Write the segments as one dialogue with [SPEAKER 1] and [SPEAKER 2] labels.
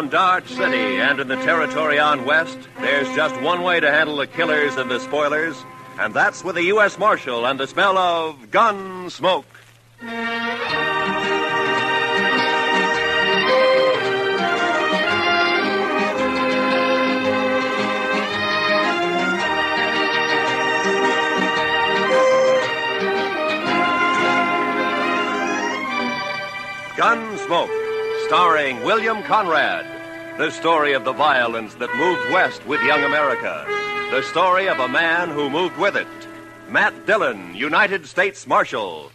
[SPEAKER 1] around Dodge City and in the territory on west, there's just one way to handle the killers and the spoilers, and that's with a U.S. Marshal and the smell of gun smoke. Gunsmoke, starring William Conrad. The story of the violence that moved west with young America. The story of a man who moved with it. Matt Dillon, United States Marshal.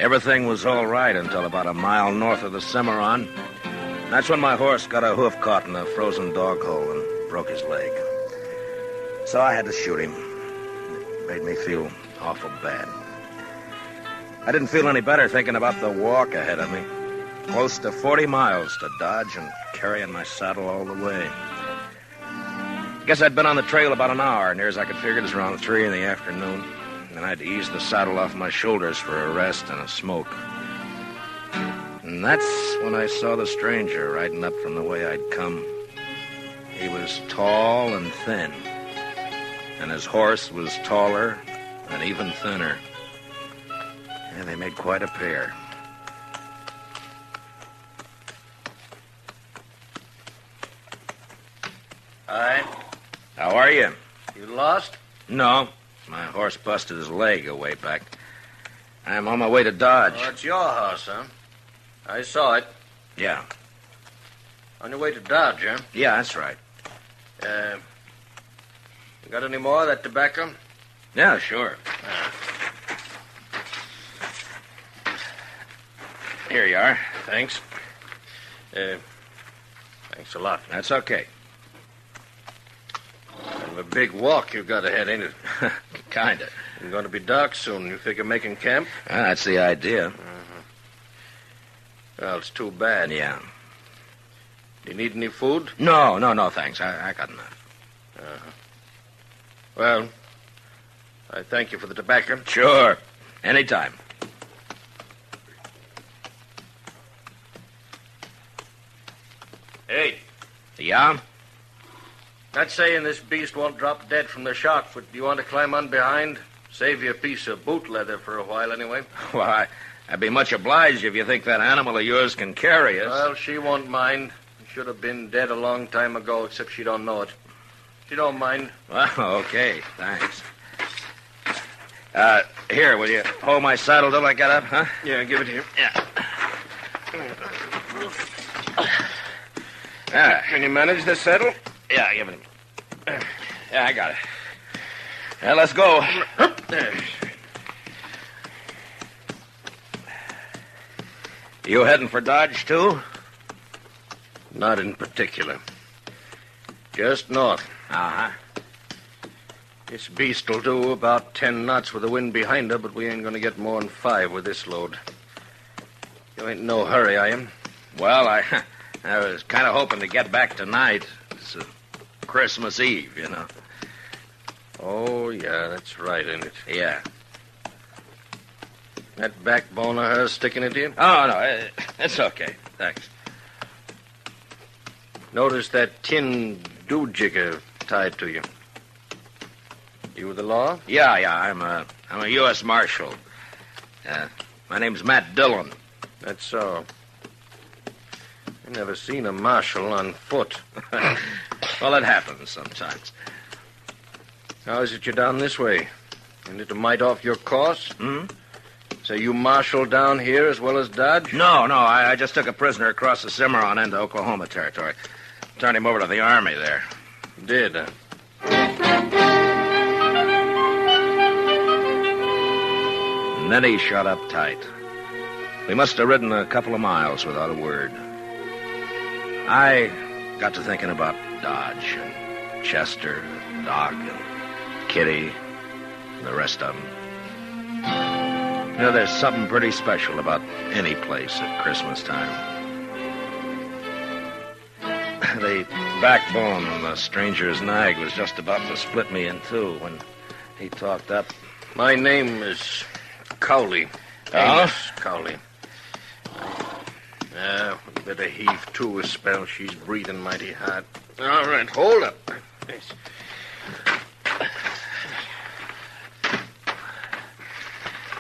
[SPEAKER 2] Everything was all right until about a mile north of the Cimarron. That's when my horse got a hoof caught in a frozen dog hole and broke his leg. So I had to shoot him. It made me feel awful bad. I didn't feel any better thinking about the walk ahead of me. Close to 40 miles to Dodge and carrying my saddle all the way. Guess I'd been on the trail about an hour, near as I could figure it was around 3 in the afternoon. And I had to ease the saddle off my shoulders for a rest and a smoke. And that's when I saw the stranger riding up from the way I'd come. He was tall and thin, and his horse was taller and even thinner. And they made quite a pair.
[SPEAKER 3] Hi.
[SPEAKER 2] How are you?
[SPEAKER 3] You lost?
[SPEAKER 2] No. My horse busted his leg a way back. I'm on my way to Dodge.
[SPEAKER 3] Oh, it's your house, huh? I saw it.
[SPEAKER 2] Yeah.
[SPEAKER 3] On your way to Dodge, huh?
[SPEAKER 2] Yeah, that's right.
[SPEAKER 3] You got any more of that tobacco?
[SPEAKER 2] Yeah, sure. Here you are.
[SPEAKER 3] Thanks. Thanks a lot.
[SPEAKER 2] That's okay.
[SPEAKER 3] Kind of a big walk you've got ahead, ain't it?
[SPEAKER 2] Kinda.
[SPEAKER 3] It's going to be dark soon. You figure making camp?
[SPEAKER 2] That's the idea.
[SPEAKER 3] Well, it's too bad.
[SPEAKER 2] Yeah.
[SPEAKER 3] Do you need any food?
[SPEAKER 2] No, thanks. I got enough.
[SPEAKER 3] Well, I thank you for the tobacco.
[SPEAKER 2] Sure. Anytime.
[SPEAKER 3] Hey.
[SPEAKER 2] Yeah?
[SPEAKER 3] Not saying this beast won't drop dead from the shock, but do you want to climb on behind? Save you a piece of boot leather for a while, anyway.
[SPEAKER 2] Well, I'd be much obliged if you think that animal of yours can carry us.
[SPEAKER 3] Well, she won't mind. Should have been dead a long time ago, except she don't know it. She don't mind.
[SPEAKER 2] Well, okay. Thanks. Here, will you hold my saddle till I get up, huh?
[SPEAKER 3] Yeah, give it here.
[SPEAKER 2] Yeah.
[SPEAKER 3] Can you manage this saddle?
[SPEAKER 2] Yeah, give it to me. Yeah, I got it. Yeah, let's go.
[SPEAKER 3] There.
[SPEAKER 2] You heading for Dodge, too?
[SPEAKER 3] Not in particular. Just north.
[SPEAKER 2] Uh-huh.
[SPEAKER 3] This beast'll do about 10 knots with the wind behind her, but we ain't gonna get more than 5 with this load. You ain't in no hurry, are you?
[SPEAKER 2] Well, I was kind of hoping to get back tonight. It's Christmas Eve, you know.
[SPEAKER 3] Oh, yeah, that's right, ain't it?
[SPEAKER 2] Yeah.
[SPEAKER 3] That backbone of hers sticking into you?
[SPEAKER 2] Oh, no, it's okay. Thanks.
[SPEAKER 3] Notice that tin doojigger tied to you. You with the law?
[SPEAKER 2] Yeah, I'm a U.S. Marshal. My name's Matt Dillon.
[SPEAKER 3] That's so. I never seen a marshal on foot.
[SPEAKER 2] Well, it happens sometimes.
[SPEAKER 3] How is it you're down this way? Isn't it a mite off your course? So you marshal down here as well as Dodge?
[SPEAKER 2] No, I just took a prisoner across the Cimarron into Oklahoma territory. Turned him over to the Army there.
[SPEAKER 3] Did, huh?
[SPEAKER 2] And then he shut up tight. We must have ridden a couple of miles without a word. I got to thinking about Dodge and Chester, and Doc, and Kitty, and the rest of them. You know, there's something pretty special about any place at Christmas time. the backbone of the stranger's nag was just about to split me in two when he talked up.
[SPEAKER 3] My name is Cowley.
[SPEAKER 2] Oh?
[SPEAKER 3] Amos Cowley. We better heave to a spell. She's breathing mighty hard. All right, hold up. Yes.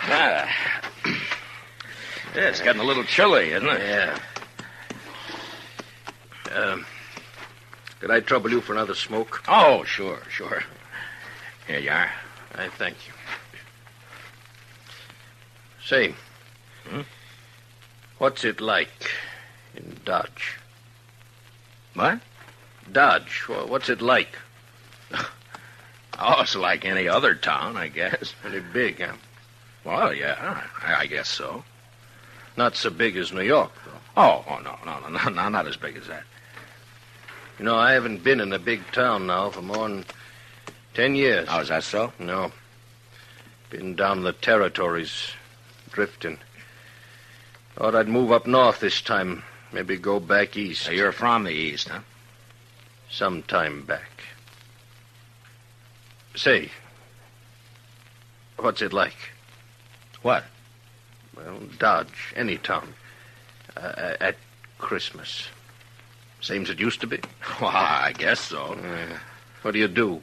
[SPEAKER 2] Yeah, it's getting a little chilly, isn't it?
[SPEAKER 3] Yeah. Could I trouble you for another smoke?
[SPEAKER 2] Oh, sure. Here you are.
[SPEAKER 3] I thank you. Say, what's it like in Dodge?
[SPEAKER 2] What?
[SPEAKER 3] Dodge, what's it like?
[SPEAKER 2] Oh, it's like any other town, I guess.
[SPEAKER 3] Pretty big, huh?
[SPEAKER 2] Well, yeah, I guess so.
[SPEAKER 3] Not so big as New York, though.
[SPEAKER 2] Oh, no, not as big as that.
[SPEAKER 3] You know, I haven't been in a big town now for more than 10 years.
[SPEAKER 2] Oh, is that so?
[SPEAKER 3] No. Been down the territories, drifting. Thought I'd move up north this time. Maybe go back east.
[SPEAKER 2] So you're from the east, huh?
[SPEAKER 3] Some time back. Say, what's it like?
[SPEAKER 2] What?
[SPEAKER 3] Well, Dodge, any town. At Christmas. Same as it used to be?
[SPEAKER 2] Well, I guess so.
[SPEAKER 3] What do you do?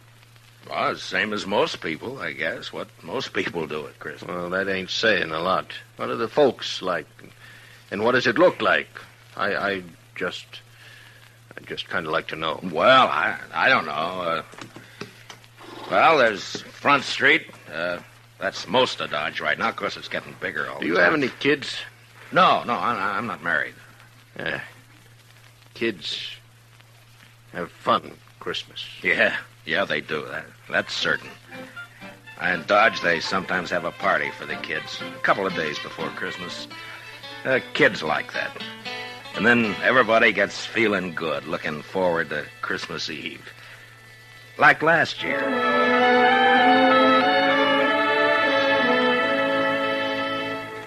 [SPEAKER 2] Well, it's the same as most people, I guess. What most people do at Christmas.
[SPEAKER 3] Well, that ain't saying a lot. What are the folks like? And what does it look like? I just kind of like to know.
[SPEAKER 2] Well, I don't know. Well, there's Front Street. That's most of Dodge right now. Of course, it's getting bigger all the time.
[SPEAKER 3] Do you have any kids?
[SPEAKER 2] No, I'm not married.
[SPEAKER 3] Yeah. Kids have fun Christmas.
[SPEAKER 2] Yeah, they do. That's certain. And Dodge, they sometimes have a party for the kids a couple of days before Christmas. Kids like that. And then everybody gets feeling good, looking forward to Christmas Eve. Like last year.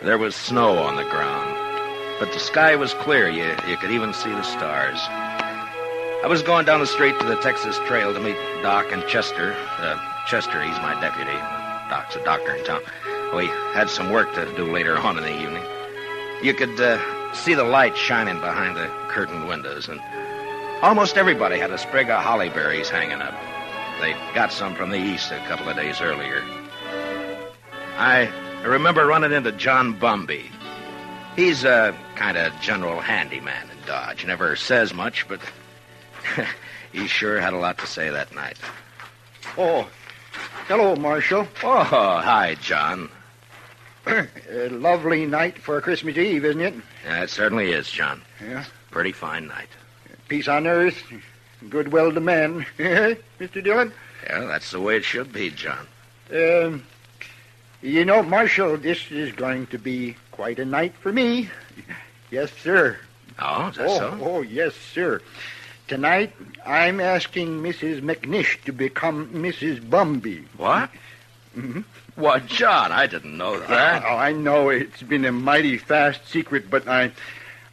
[SPEAKER 2] There was snow on the ground, but the sky was clear. You could even see the stars. I was going down the street to the Texas Trail to meet Doc and Chester. Chester, he's my deputy. Doc's a doctor in town. We had some work to do later on in the evening. You could see the light shining behind the curtained windows, and almost everybody had a sprig of holly berries hanging up. They got some from the east a couple of days earlier. I remember running into John Bumby. He's a kind of general handyman in Dodge. Never says much, but he sure had a lot to say that night.
[SPEAKER 4] Oh, hello, Marshal.
[SPEAKER 2] Oh, hi, John.
[SPEAKER 4] A lovely night for Christmas Eve, isn't it?
[SPEAKER 2] Yeah, it certainly is, John.
[SPEAKER 4] Yeah.
[SPEAKER 2] Pretty fine night.
[SPEAKER 4] Peace on earth, goodwill to men. Mr. Dillon?
[SPEAKER 2] Yeah, that's the way it should be, John.
[SPEAKER 4] You know, Marshal, this is going to be quite a night for me. Yes, sir.
[SPEAKER 2] Oh, is that so?
[SPEAKER 4] Oh, yes, sir. Tonight, I'm asking Mrs. McNish to become Mrs. Bumby.
[SPEAKER 2] What?
[SPEAKER 4] Mm-hmm.
[SPEAKER 2] What, John? I didn't know that.
[SPEAKER 4] Oh, I know it's been a mighty fast secret, but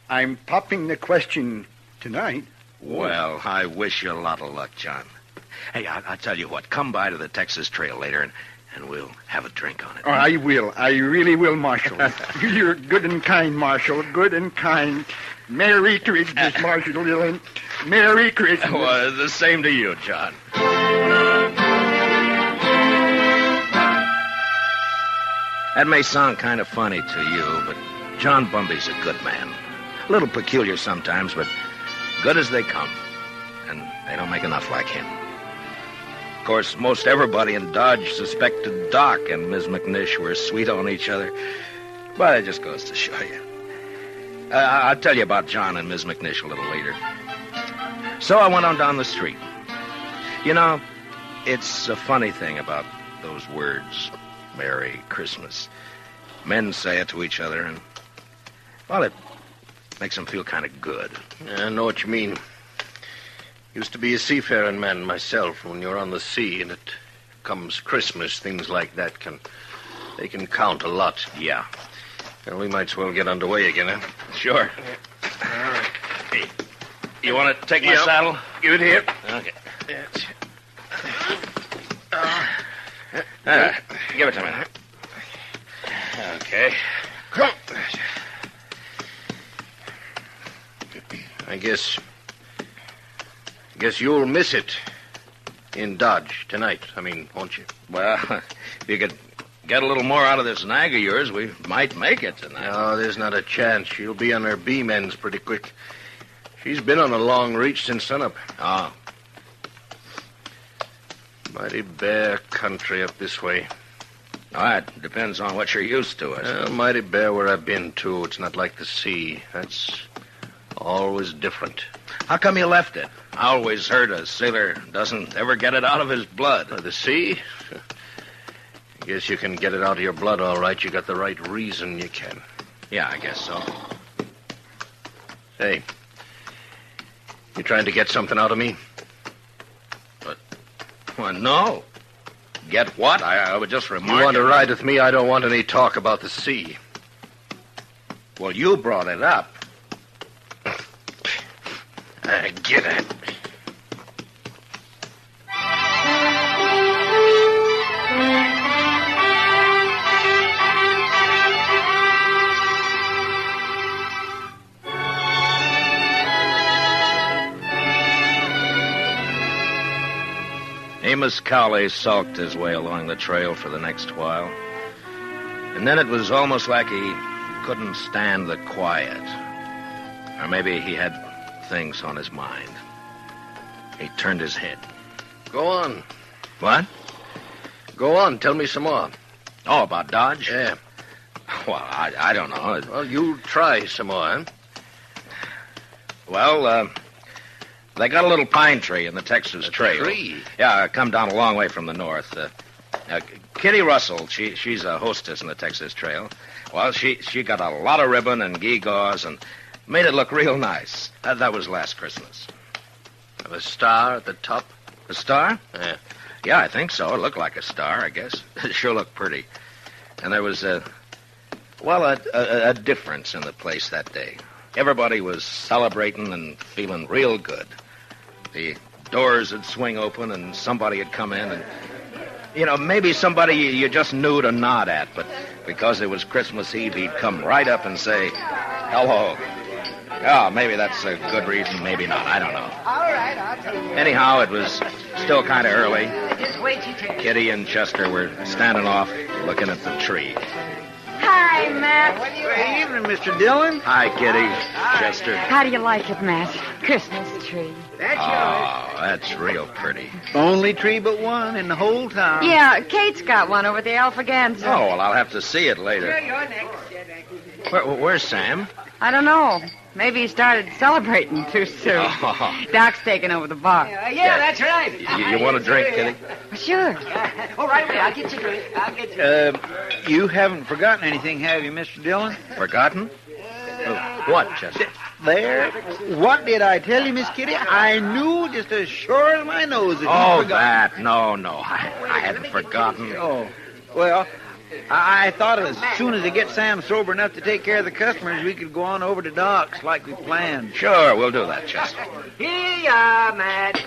[SPEAKER 4] I'm popping the question tonight.
[SPEAKER 2] Well, I wish you a lot of luck, John. Hey, I'll tell you what. Come by to the Texas Trail later, and we'll have a drink on it.
[SPEAKER 4] Oh, I will. I really will, Marshal. You're good and kind, Marshal. Good and kind. Merry Christmas, Marshal Dillon. Merry Christmas.
[SPEAKER 2] Well, the same to you, John. That may sound kind of funny to you, but John Bumby's a good man. A little peculiar sometimes, but good as they come. And they don't make enough like him. Of course, most everybody in Dodge suspected Doc and Ms. McNish were sweet on each other. But it just goes to show you. I'll tell you about John and Ms. McNish a little later. So I went on down the street. You know, it's a funny thing about those words, Merry Christmas. Men say it to each other, and, well, it makes them feel kind of good.
[SPEAKER 3] I know what you mean. Used to be a seafaring man myself. When you're on the sea and it comes Christmas, things like that they can count a lot.
[SPEAKER 2] Yeah.
[SPEAKER 3] Well, we might as well get underway again, huh?
[SPEAKER 2] Sure.
[SPEAKER 3] All right.
[SPEAKER 2] Hey, You want to take my saddle?
[SPEAKER 3] Give it here.
[SPEAKER 2] Okay.
[SPEAKER 3] That's
[SPEAKER 2] Give it to me. Okay.
[SPEAKER 3] Come. I guess you'll miss it in Dodge tonight. Won't you?
[SPEAKER 2] Well, if you could get a little more out of this nag of yours, we might make it tonight.
[SPEAKER 3] No, there's not a chance. She'll be on her beam ends pretty quick. She's been on a long reach since sunup.
[SPEAKER 2] Oh.
[SPEAKER 3] Mighty bare country up this way.
[SPEAKER 2] All right, depends on what you're used to.
[SPEAKER 3] Well, mighty bare where I've been, too. It's not like the sea. That's always different.
[SPEAKER 2] How come you left it? I always heard a sailor doesn't ever get it out of his blood.
[SPEAKER 3] The sea? I guess you can get it out of your blood, all right. You got the right reason you can.
[SPEAKER 2] Yeah, I guess so.
[SPEAKER 3] Hey, you trying to get something out of me?
[SPEAKER 2] Well, no. Get what? I would just remark.
[SPEAKER 3] You want to ride with me? I don't want any talk about the sea.
[SPEAKER 2] Well, you brought it up.
[SPEAKER 3] Get it.
[SPEAKER 2] Amos Cowley sulked his way along the trail for the next while. And then it was almost like he couldn't stand the quiet. Or maybe he had things on his mind. He turned his head.
[SPEAKER 3] Go on.
[SPEAKER 2] What?
[SPEAKER 3] Go on. Tell me some more.
[SPEAKER 2] Oh, about Dodge?
[SPEAKER 3] Yeah.
[SPEAKER 2] Well, I don't know.
[SPEAKER 3] Well, you try some more, huh?
[SPEAKER 2] Well, they got a little pine tree in the Texas Trail.
[SPEAKER 3] Tree?
[SPEAKER 2] Yeah, come down a long way from the north. Kitty Russell, she's a hostess in the Texas Trail. Well, she got a lot of ribbon and gewgaws and made it look real nice. That was last Christmas.
[SPEAKER 3] Have a star at the top?
[SPEAKER 2] A star?
[SPEAKER 3] Yeah.
[SPEAKER 2] Yeah, I think so. It looked like a star, I guess. It sure looked pretty. And there was a difference in the place that day. Everybody was celebrating and feeling real good. The doors would swing open and somebody would come in and, maybe somebody you just knew to nod at, but because it was Christmas Eve, he'd come right up and say, hello. Oh, maybe that's a good reason, maybe not. I don't know.
[SPEAKER 5] All right, I'll tell you.
[SPEAKER 2] Anyhow, it was still kind of early.
[SPEAKER 5] Just wait till you take it.
[SPEAKER 2] Kitty and Chester were standing off looking at the tree.
[SPEAKER 6] Hi, Matt.
[SPEAKER 4] Good evening, Mr. Dillon.
[SPEAKER 2] Hi, Kitty. Chester.
[SPEAKER 6] How do you like it, Matt? Christmas tree.
[SPEAKER 5] That's yours.
[SPEAKER 2] Oh, that's real pretty.
[SPEAKER 4] Only tree but one in the whole town.
[SPEAKER 6] Yeah, Kate's got one over at the Alfaganza.
[SPEAKER 2] Oh, well, I'll have to see it later.
[SPEAKER 5] You're next.
[SPEAKER 2] Where's Sam?
[SPEAKER 6] I don't know. Maybe he started celebrating too soon.
[SPEAKER 2] Oh.
[SPEAKER 6] Doc's taking over the bar.
[SPEAKER 5] Yeah, that's right.
[SPEAKER 2] You want a drink, Kitty?
[SPEAKER 6] Sure.
[SPEAKER 5] All right, I'll get you a drink.
[SPEAKER 4] You haven't forgotten anything, have you, Mr. Dillon?
[SPEAKER 2] Forgotten? What, Chester?
[SPEAKER 4] There. What did I tell you, Miss Kitty? I knew just as sure as my nose that you
[SPEAKER 2] Oh,
[SPEAKER 4] forgot.
[SPEAKER 2] that. No. I hadn't forgotten.
[SPEAKER 4] Oh, well, I thought as soon as I get Sam sober enough to take care of the customers, we could go on over to Doc's like we planned.
[SPEAKER 2] Sure, we'll do that, Chester.
[SPEAKER 5] Here you are, Matt.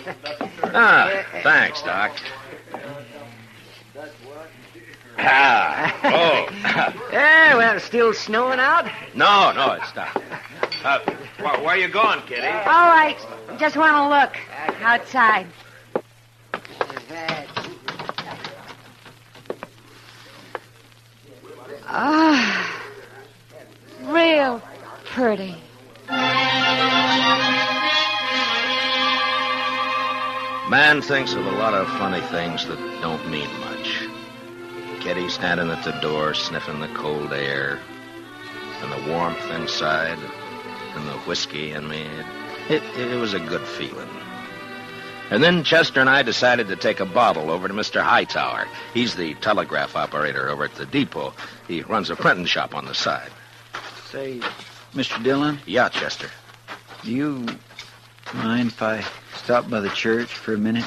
[SPEAKER 2] Thanks, Doc. Oh.
[SPEAKER 5] Yeah, well, it's still snowing out.
[SPEAKER 2] No, it's not. Where are you going, Kitty?
[SPEAKER 6] All right. Just want to look outside. Ah, real pretty.
[SPEAKER 2] Man thinks of a lot of funny things that don't mean much. Kitty standing at the door, sniffing the cold air, and the warmth inside, and the whiskey in me. It was a good feeling. And then Chester and I decided to take a bottle over to Mr. Hightower. He's the telegraph operator over at the depot. He runs a printing shop on the side.
[SPEAKER 4] Say, Mr. Dillon,
[SPEAKER 2] Yeah, Chester.
[SPEAKER 4] do you mind if I stop by the church for a minute?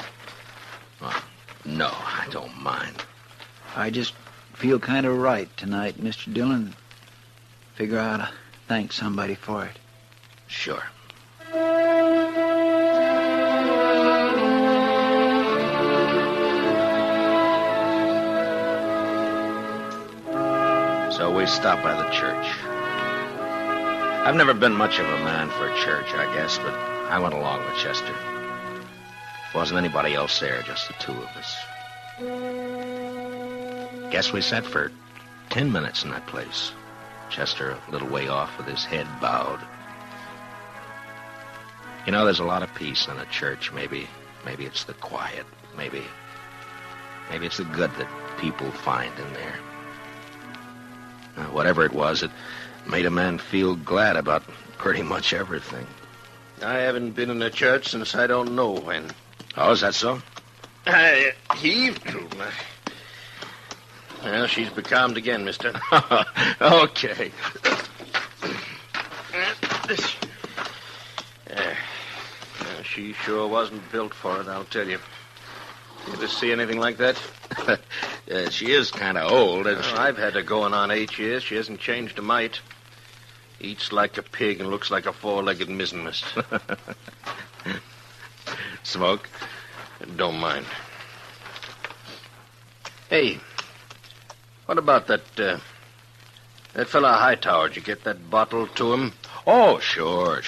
[SPEAKER 2] No, I don't mind.
[SPEAKER 4] I just feel kind of right tonight, Mr. Dillon. Figure I ought to thank somebody for it.
[SPEAKER 2] Sure. So we stopped by the church. I've never been much of a man for church, I guess, but I went along with Chester. Wasn't anybody else there, just the two of us. Guess we sat for 10 minutes in that place. Chester a little way off with his head bowed. You know, there's a lot of peace in a church. Maybe it's the quiet. Maybe it's the good that people find in there. Whatever it was, it made a man feel glad about pretty much everything.
[SPEAKER 3] I haven't been in a church since I don't know when.
[SPEAKER 2] Oh, is that so?
[SPEAKER 3] I heaved to. Well, she's becalmed again, mister.
[SPEAKER 2] Okay.
[SPEAKER 3] She sure wasn't built for it, I'll tell you. You ever see anything like that?
[SPEAKER 2] She is kind of old, isn't she?
[SPEAKER 3] I've had her going on 8 years. She hasn't changed a mite. Eats like a pig and looks like a four-legged mizzenmast.
[SPEAKER 2] Smoke?
[SPEAKER 3] Don't mind. Hey, what about that fella Hightower? Did you get that bottle to him?
[SPEAKER 2] Oh, sure.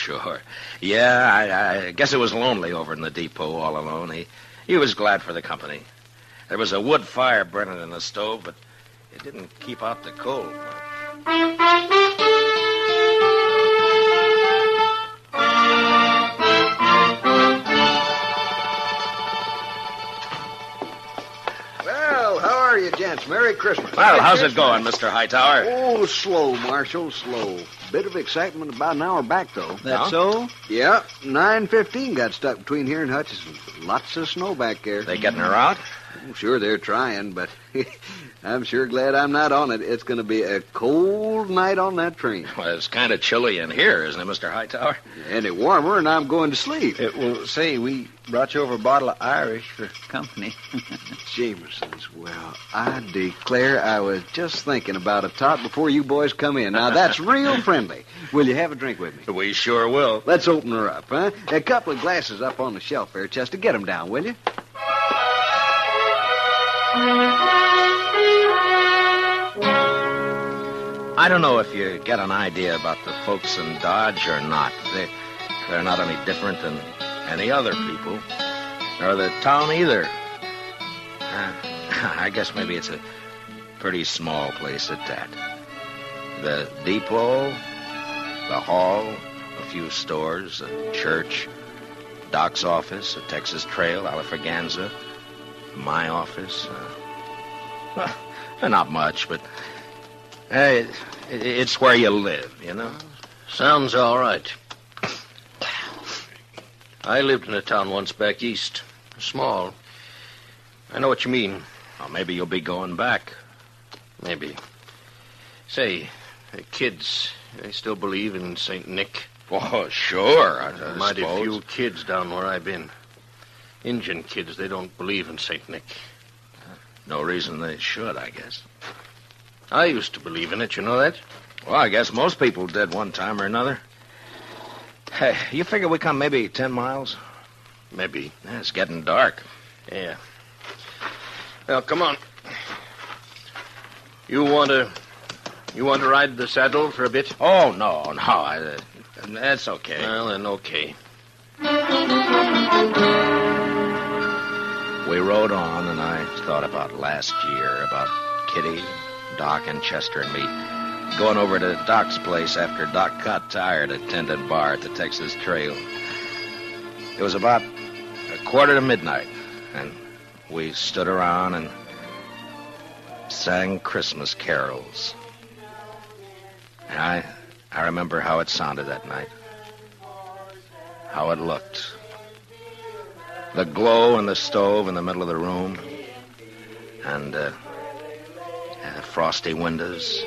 [SPEAKER 2] Yeah, I guess it was lonely over in the depot all alone. He was glad for the company. There was a wood fire burning in the stove, but it didn't keep out the cold.
[SPEAKER 7] Well, how are you, gents? Merry Christmas.
[SPEAKER 2] Well, how's it going, Mr. Hightower?
[SPEAKER 7] Oh, slow, Marshal, slow. Bit of excitement about an hour back, though.
[SPEAKER 2] That's
[SPEAKER 7] so? Yeah, 9:15 got stuck between here and Hutchison. Lots of snow back there.
[SPEAKER 2] They getting her out?
[SPEAKER 7] Oh, sure, they're trying, but I'm sure glad I'm not on it. It's going to be a cold night on that train.
[SPEAKER 2] Well, it's kind of chilly in here, isn't it, Mr. Hightower?
[SPEAKER 7] Any warmer, and I'm going to sleep.
[SPEAKER 8] Well, say, we brought you over a bottle of Irish for company.
[SPEAKER 7] Jameson's. Well, I declare I was just thinking about a tot before you boys come in. Now, that's real friendly. Will you have a drink with me?
[SPEAKER 2] We sure will.
[SPEAKER 7] Let's open her up, huh? A couple of glasses up on the shelf there, Chester. Get them down, will you?
[SPEAKER 2] I don't know if you get an idea about the folks in Dodge or not. They're not any different than any other people, or the town either. I guess maybe it's a pretty small place at that. The depot, the hall, a few stores, a church, Doc's office, a Texas Trail, Alafraganza, my office. Not much, but it's where you live, you know?
[SPEAKER 3] Sounds all right. I lived in a town once back east. Small. I know what you mean.
[SPEAKER 2] Well, maybe you'll be going back.
[SPEAKER 3] Maybe. Say, the kids, they still believe in St. Nick?
[SPEAKER 2] Oh, sure, I
[SPEAKER 3] Mighty
[SPEAKER 2] suppose.
[SPEAKER 3] few kids down where I've been. Injun kids, they don't believe in St. Nick.
[SPEAKER 2] No reason they should, I guess.
[SPEAKER 3] I used to believe in it, you know that?
[SPEAKER 2] Well, I guess most people did one time or another. Hey, you figure we come maybe 10 miles?
[SPEAKER 3] Maybe.
[SPEAKER 2] Yeah, it's getting dark.
[SPEAKER 3] Yeah. Well, come on. You want to ride the saddle for a bit?
[SPEAKER 2] Oh, no. That's okay.
[SPEAKER 3] Well, then, okay.
[SPEAKER 2] We rode on, and I thought about last year, about Kitty, Doc, and Chester and me going over to Doc's place after Doc got tired at tending bar at the Texas Trail. It was about 1:45, and we stood around and sang Christmas carols. And I remember how it sounded that night, how it looked. The glow in the stove in the middle of the room, and the frosty windows.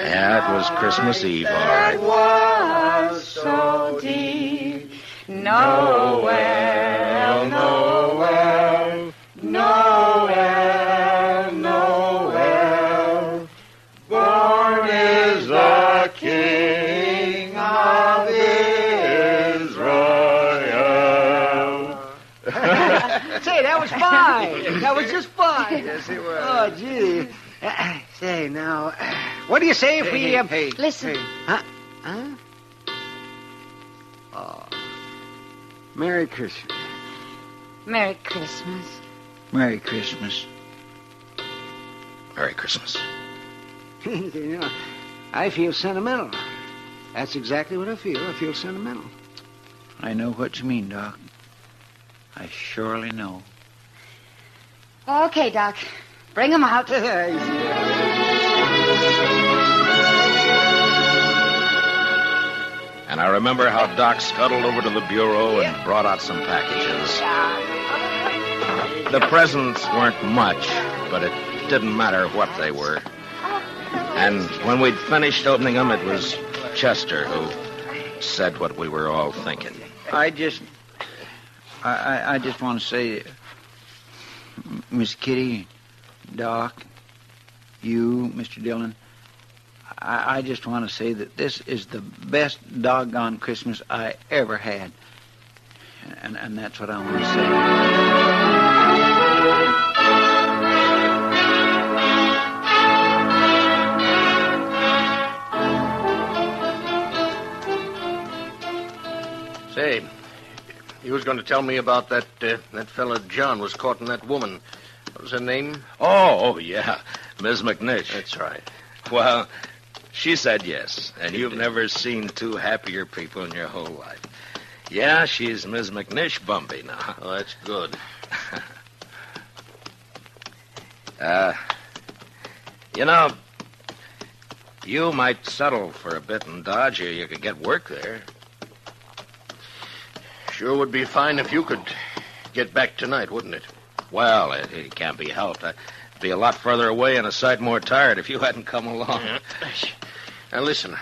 [SPEAKER 2] Yeah, it was Christmas Eve, all right.
[SPEAKER 6] It was so deep. Noel, Noel, Noel, Noel. Born is the King of Israel.
[SPEAKER 5] Say, that was fine. That was just fine.
[SPEAKER 8] Yes, it was.
[SPEAKER 5] Oh, gee. Say, now, what do you say if we...
[SPEAKER 6] Listen.
[SPEAKER 5] Huh? Oh. Merry Christmas.
[SPEAKER 6] Merry Christmas.
[SPEAKER 8] Merry Christmas.
[SPEAKER 2] Merry Christmas.
[SPEAKER 5] You know, I feel sentimental. That's exactly what I feel. I feel sentimental.
[SPEAKER 8] I know what you mean, Doc. I surely know.
[SPEAKER 6] Okay, Doc. Bring him out.
[SPEAKER 2] And I remember how Doc scuttled over to the bureau and brought out some packages. The presents weren't much, but it didn't matter what they were. And when we'd finished opening them, it was Chester who said what we were all thinking.
[SPEAKER 8] I just want to say, Miss Kitty, Doc, you, Mr. Dillon, I just want to say that this is the best doggone Christmas I ever had. And that's what I want to say.
[SPEAKER 3] Say, you was going to tell me about that fella John was courting that woman. What was her name?
[SPEAKER 2] Oh, yeah, Ms. McNish.
[SPEAKER 3] That's right.
[SPEAKER 2] Well, she said yes, and you've never seen two happier people in your whole life. Yeah, she's Ms. McNish Bumby now.
[SPEAKER 3] Oh, that's good.
[SPEAKER 2] You know, you might settle for a bit in Dodge, or you could get work there.
[SPEAKER 3] Sure would be fine if you could get back tonight, wouldn't it?
[SPEAKER 2] Well, it can't be helped. I'd be a lot further away and a sight more tired if you hadn't come along.
[SPEAKER 3] Yeah. Now, listen.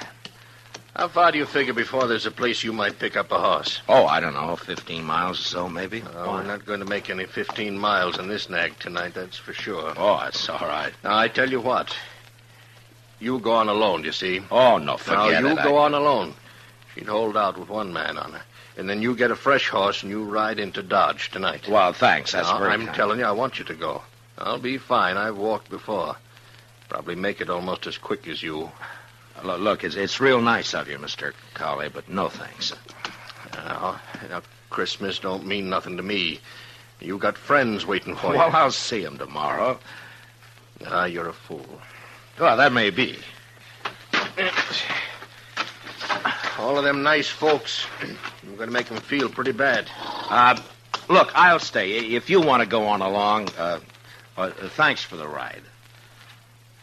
[SPEAKER 3] How far do you figure before there's a place you might pick up a horse?
[SPEAKER 2] Oh, I don't know, 15 miles or so, maybe.
[SPEAKER 3] Oh, we're not going to make any 15 miles in this nag tonight, that's for sure.
[SPEAKER 2] Oh, that's all right.
[SPEAKER 3] Now, I tell you what. You go on alone, you see.
[SPEAKER 2] Oh, no, forget
[SPEAKER 3] now,
[SPEAKER 2] it.
[SPEAKER 3] you go on alone. She'd hold out with one man on her. And then you get a fresh horse and you ride into Dodge tonight.
[SPEAKER 2] Well, thanks. That's
[SPEAKER 3] now,
[SPEAKER 2] very
[SPEAKER 3] I'm
[SPEAKER 2] kind.
[SPEAKER 3] telling you, I want you to go. I'll be fine. I've walked before. Probably make it almost as quick as you.
[SPEAKER 2] Look, it's real nice of you, Mr. Cowley, but no thanks.
[SPEAKER 3] Now, Christmas don't mean nothing to me. You got friends waiting for you.
[SPEAKER 2] Well, I'll see him tomorrow.
[SPEAKER 3] You're a fool.
[SPEAKER 2] Well, that may be.
[SPEAKER 3] All of them nice folks. I'm going to make them feel pretty bad.
[SPEAKER 2] Look, I'll stay. If you want to go on along, thanks for the ride.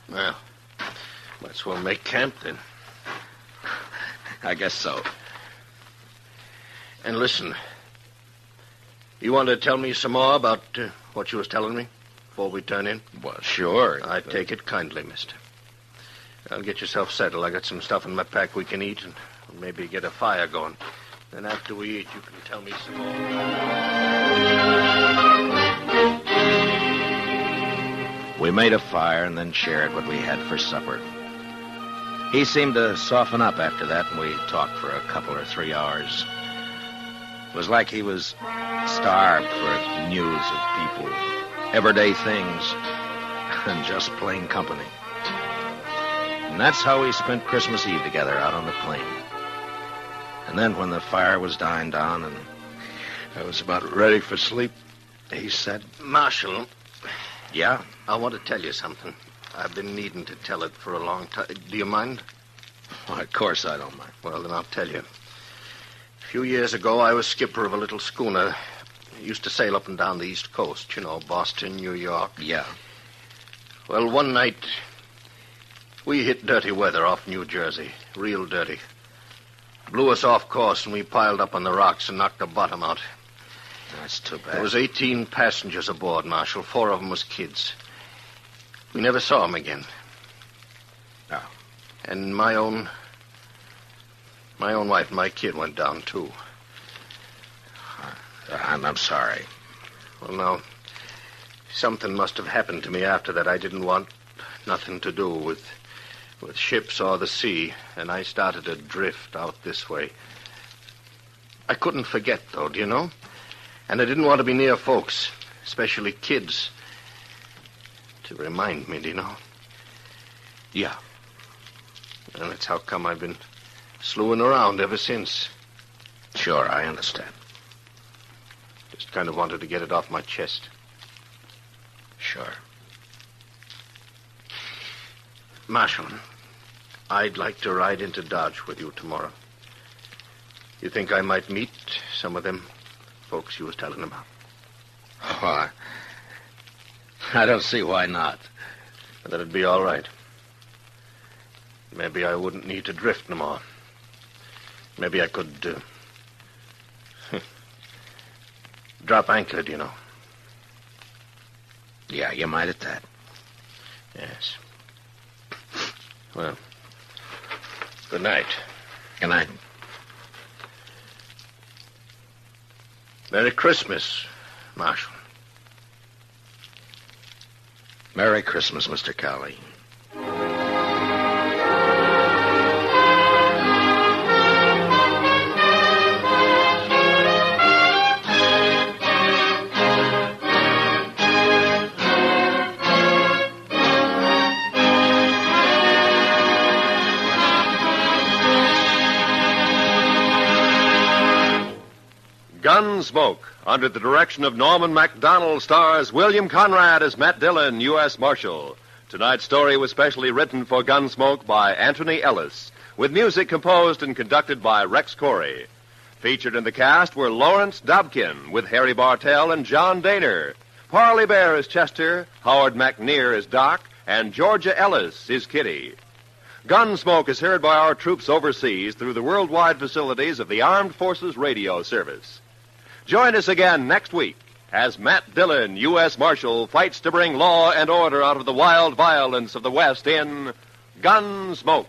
[SPEAKER 3] Well, might as well make camp then.
[SPEAKER 2] I guess so.
[SPEAKER 3] And listen, you want to tell me some more about what you was telling me before we turn in?
[SPEAKER 2] Well, sure.
[SPEAKER 3] I take it kindly, mister. I'll get yourself settled. I got some stuff in my pack we can eat and maybe get a fire going. Then after we eat, you can tell me some more.
[SPEAKER 2] We made a fire and then shared what we had for supper. He seemed to soften up after that, and we talked for a couple or 3 hours. It was like he was starved for news of people, everyday things, and just plain company. And that's how we spent Christmas Eve together out on the plain. And then when the fire was dying down and I was about ready for sleep, he said,
[SPEAKER 3] Marshal.
[SPEAKER 2] Yeah?
[SPEAKER 3] I want to tell you something. I've been needing to tell it for a long time. Do you mind?
[SPEAKER 2] Well, of course I don't mind.
[SPEAKER 3] Well, then I'll tell you. A few years ago, I was skipper of a little schooner. I used to sail up and down the East Coast, you know, Boston, New York.
[SPEAKER 2] Yeah.
[SPEAKER 3] Well, one night, we hit dirty weather off New Jersey. Real dirty. Blew us off course, and we piled up on the rocks and knocked the bottom out.
[SPEAKER 2] That's too bad.
[SPEAKER 3] There was 18 passengers aboard, Marshal. 4 of them was kids. We never saw them again.
[SPEAKER 2] No.
[SPEAKER 3] And my own wife and my kid went down, too.
[SPEAKER 2] I'm sorry.
[SPEAKER 3] Well, now, something must have happened to me after that. I didn't want nothing to do with ships or the sea, and I started to drift out this way. I couldn't forget, though, do you know? And I didn't want to be near folks. especially kids. To remind me, do you know?
[SPEAKER 2] Yeah.
[SPEAKER 3] And that's how come I've been slewing around ever since.
[SPEAKER 2] Sure, I understand.
[SPEAKER 3] Just kind of wanted to get it off my chest.
[SPEAKER 2] Sure.
[SPEAKER 3] Marshal, I'd like to ride into Dodge with you tomorrow. You think I might meet some of them folks you was telling about?
[SPEAKER 2] Oh, I don't see why not.
[SPEAKER 3] That'd be all right. Maybe I wouldn't need to drift no more. Maybe I could drop anchor, do you know?
[SPEAKER 2] Yeah, you might at that.
[SPEAKER 3] Yes. Well, good night.
[SPEAKER 2] Good night.
[SPEAKER 3] Merry Christmas, Marshal.
[SPEAKER 2] Merry Christmas, Mr. Cowley.
[SPEAKER 1] Gunsmoke, under the direction of Norman Macdonald, stars William Conrad as Matt Dillon, U.S. Marshal. Tonight's story was specially written for Gunsmoke by Anthony Ellis, with music composed and conducted by Rex Corey. Featured in the cast were Lawrence Dobkin, with Harry Bartell and John Daner. Parley Bear as Chester, Howard McNear as Doc, and Georgia Ellis is Kitty. Gunsmoke is heard by our troops overseas through the worldwide facilities of the Armed Forces Radio Service. Join us again next week as Matt Dillon, U.S. Marshal, fights to bring law and order out of the wild violence of the West in Gunsmoke.